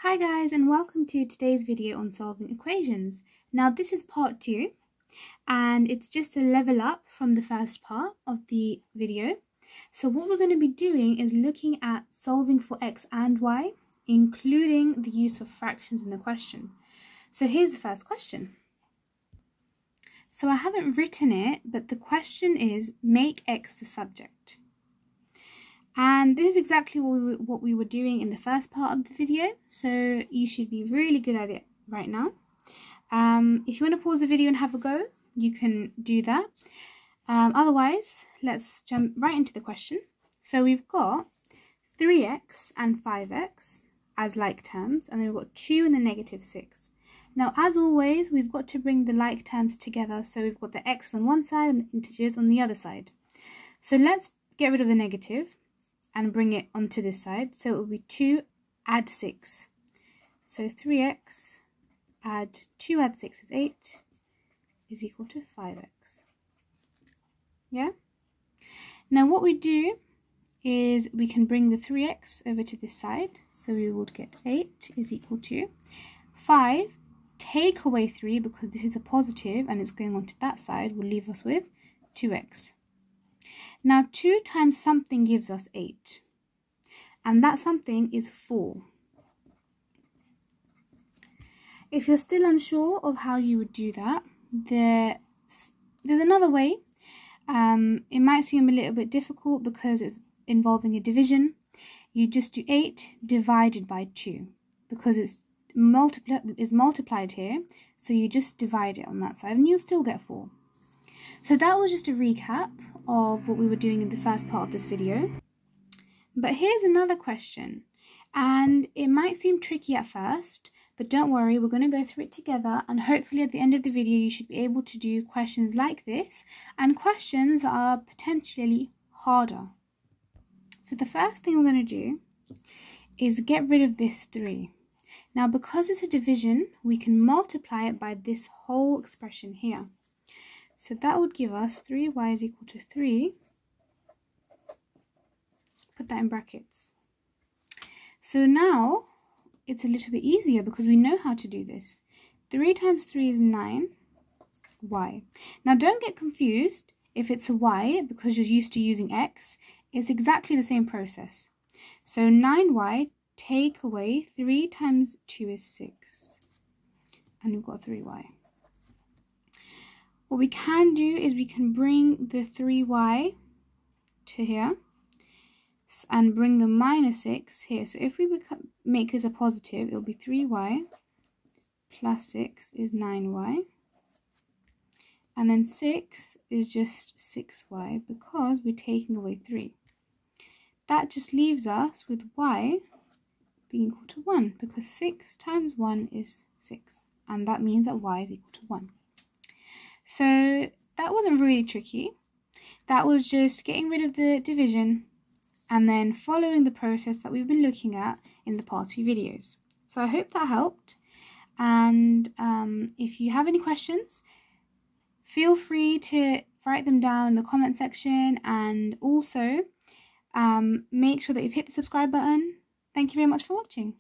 Hi guys, and welcome to today's video on solving equations. Now this is part 2 and it's just a level up from the first part of the video. So what we're going to be doing is looking at solving for x and y, including the use of fractions in the question. So here's the first question. So I haven't written it, but the question is make x the subject. And this is exactly what we were doing in the first part of the video, so you should be really good at it right now. If you want to pause the video and have a go, you can do that. Otherwise, let's jump right into the question. So we've got 3x and 5x as like terms, and then we've got 2 and the negative 6. Now, as always, we've got to bring the like terms together, so we've got the x on one side and the integers on the other side. So let's get rid of the negative and bring it onto this side. So it will be 2 add 6. So 3x add 2 add 6 is 8 is equal to 5x. Yeah? Now what we do is we can bring the 3x over to this side. So we would get 8 is equal to 5. Take away 3 because this is a positive and it's going on to that side will leave us with 2x. Now 2 times something gives us 8, and that something is 4. If you're still unsure of how you would do that, there's another way. It might seem a little bit difficult because it's involving a division. You just do 8 divided by 2 because it's multiplied here, so you just divide it on that side and you'll still get 4. So that was just a recap of what we were doing in the first part of this video. But here's another question, and it might seem tricky at first, but don't worry, we're going to go through it together, and hopefully at the end of the video you should be able to do questions like this and questions that are potentially harder. So the first thing we're going to do is get rid of this 3. Now because it's a division, we can multiply it by this whole expression here. So that would give us 3y is equal to 3. Put that in brackets. So now it's a little bit easier because we know how to do this. 3 times 3 is 9y. Now don't get confused if it's a y because you're used to using x. It's exactly the same process. So 9y take away 3 times 2 is 6. And we've got 3y. What we can do is we can bring the 3y to here and bring the minus 6 here. So if we make this a positive, it will be 3y plus 6 is 9y. And then 6 is just 6y because we're taking away 3. That just leaves us with y being equal to 1 because 6 times 1 is 6. And that means that y is equal to 1. So that wasn't really tricky. That was just getting rid of the division and then following the process that we've been looking at in the past few videos. So I hope that helped. And if you have any questions, feel free to write them down in the comment section, and also make sure that you've hit the subscribe button. Thank you very much for watching.